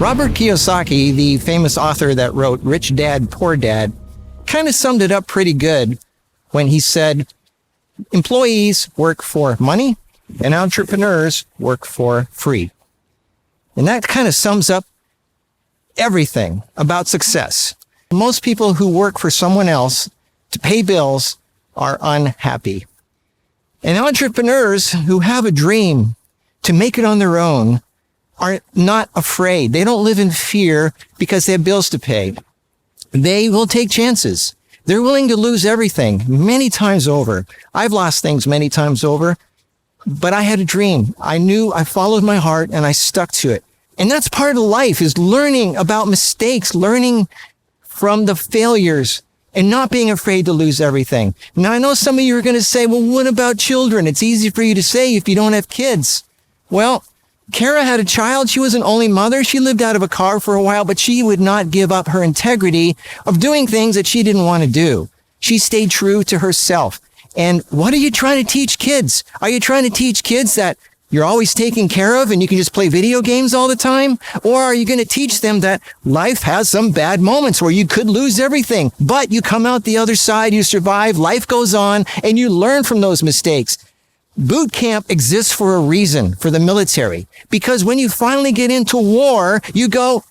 Robert Kiyosaki, the famous author that wrote Rich Dad, Poor Dad, kind of summed it up pretty good when he said, employees work for money and entrepreneurs work for free. And that kind of sums up everything about success. Most people who work for someone else to pay bills are unhappy. And entrepreneurs who have a dream to make it on their own are not afraid. They don't live in fear because they have bills to pay. They will take chances. They're willing to lose everything many times over. I've lost things many times over, but I had a dream. I followed my heart and I stuck to it. And that's part of life, is learning about mistakes, learning from the failures and not being afraid to lose everything. Now, I know some of you are going to say, well, what about children? It's easy for you to say if you don't have kids. Well, Kara had a child. She was an only mother. She lived out of a car for a while, but she would not give up her integrity of doing things that she didn't want to do. She stayed true to herself. And what are you trying to teach kids? Are you trying to teach kids that you're always taken care of and you can just play video games all the time? Or are you going to teach them that life has some bad moments where you could lose everything, but you come out the other side, you survive, life goes on, and you learn from those mistakes? Boot camp exists for a reason for the military, because when you finally get into war, you go,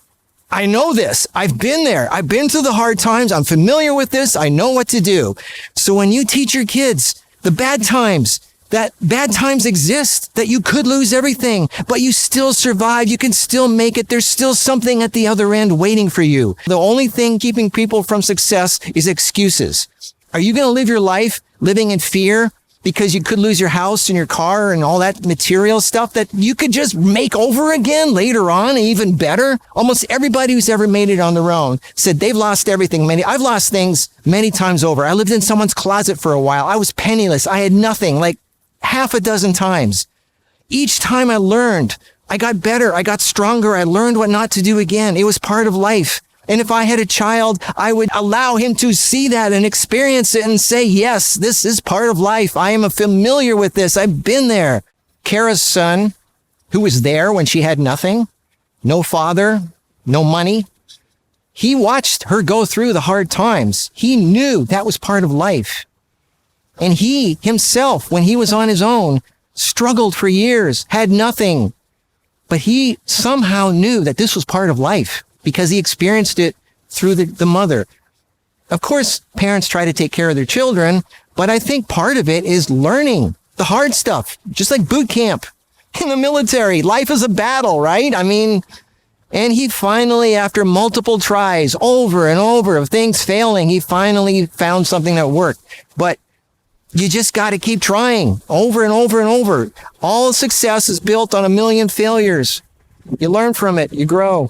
I know this. I've been there. I've been through the hard times. I'm familiar with this. I know what to do. So when you teach your kids the bad times, that bad times exist, that you could lose everything, but you still survive. You can still make it. There's still something at the other end waiting for you. The only thing keeping people from success is excuses. Are you going to live your life living in fear because you could lose your house and your car and all that material stuff that you could just make over again later on, even better? Almost everybody who's ever made it on their own said they've lost everything. I've lost things many times over. I lived in someone's closet for a while. I was penniless. I had nothing, like half a dozen times. Each time I learned, I got better. I got stronger. I learned what not to do again. It was part of life. And if I had a child, I would allow him to see that and experience it and say, yes, this is part of life. I am familiar with this. I've been there. Kara's son, who was there when she had nothing, no father, no money, he watched her go through the hard times. He knew that was part of life. And he himself, when he was on his own, struggled for years, had nothing. But he somehow knew that this was part of life, because he experienced it through the mother. Of course, parents try to take care of their children, but I think part of it is learning the hard stuff, just like boot camp in the military. Life is a battle, right? And he finally, after multiple tries, over and over of things failing, he finally found something that worked. But you just got to keep trying over and over and over. All success is built on a million failures. You learn from it, you grow.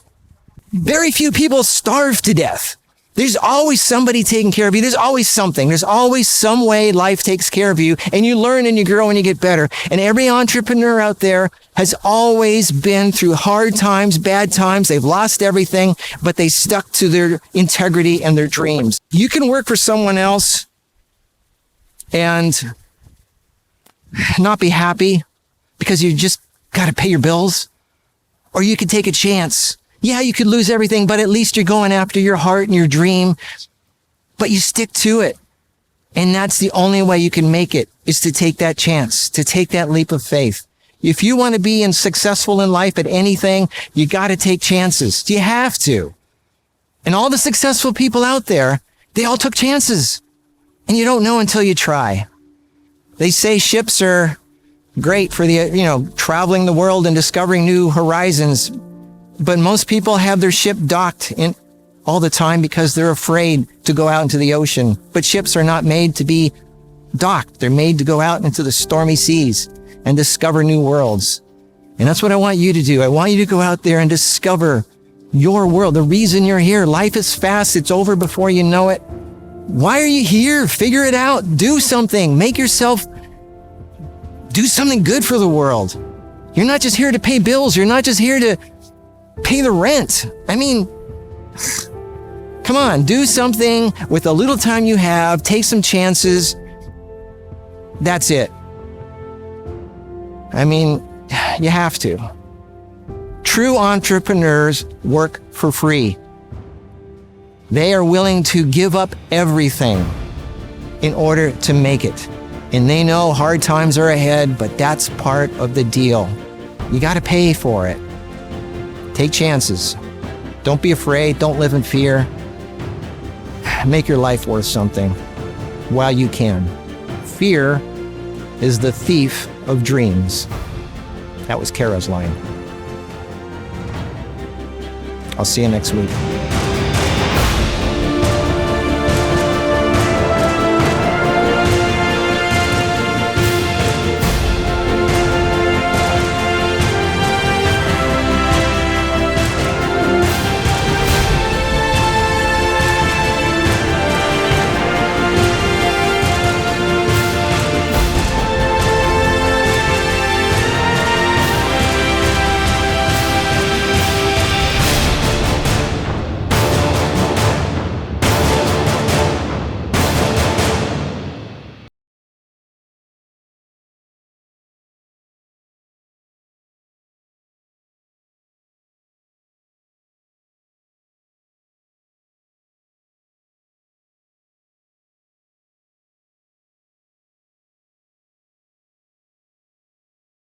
Very few people starve to death. There's always somebody taking care of you. There's always something. There's always some way life takes care of you, and you learn and you grow and you get better. And every entrepreneur out there has always been through hard times, bad times. They've lost everything, but they stuck to their integrity and their dreams. You can work for someone else and not be happy because you just got to pay your bills. Or you could take a chance. Yeah, you could lose everything, but at least you're going after your heart and your dream. But you stick to it. And that's the only way you can make it, is to take that chance, to take that leap of faith. If you want to be successful in life at anything, you got to take chances. You have to. And all the successful people out there, they all took chances. And you don't know until you try. They say ships are great for traveling the world and discovering new horizons. But most people have their ship docked in all the time because they're afraid to go out into the ocean. But ships are not made to be docked. They're made to go out into the stormy seas and discover new worlds. And that's what I want you to do. I want you to go out there and discover your world, the reason you're here. Life is fast. It's over before you know it. Why are you here? Figure it out. Do something. Make yourself do something good for the world. You're not just here to pay bills. You're not just here to pay the rent. Come on, do something with the little time you have. Take some chances. That's it. You have to. True entrepreneurs work for free. They are willing to give up everything in order to make it. And they know hard times are ahead, but that's part of the deal. You got to pay for it. Take chances. Don't be afraid. Don't live in fear. Make your life worth something while you can. Fear is the thief of dreams. That was Kara's line. I'll see you next week.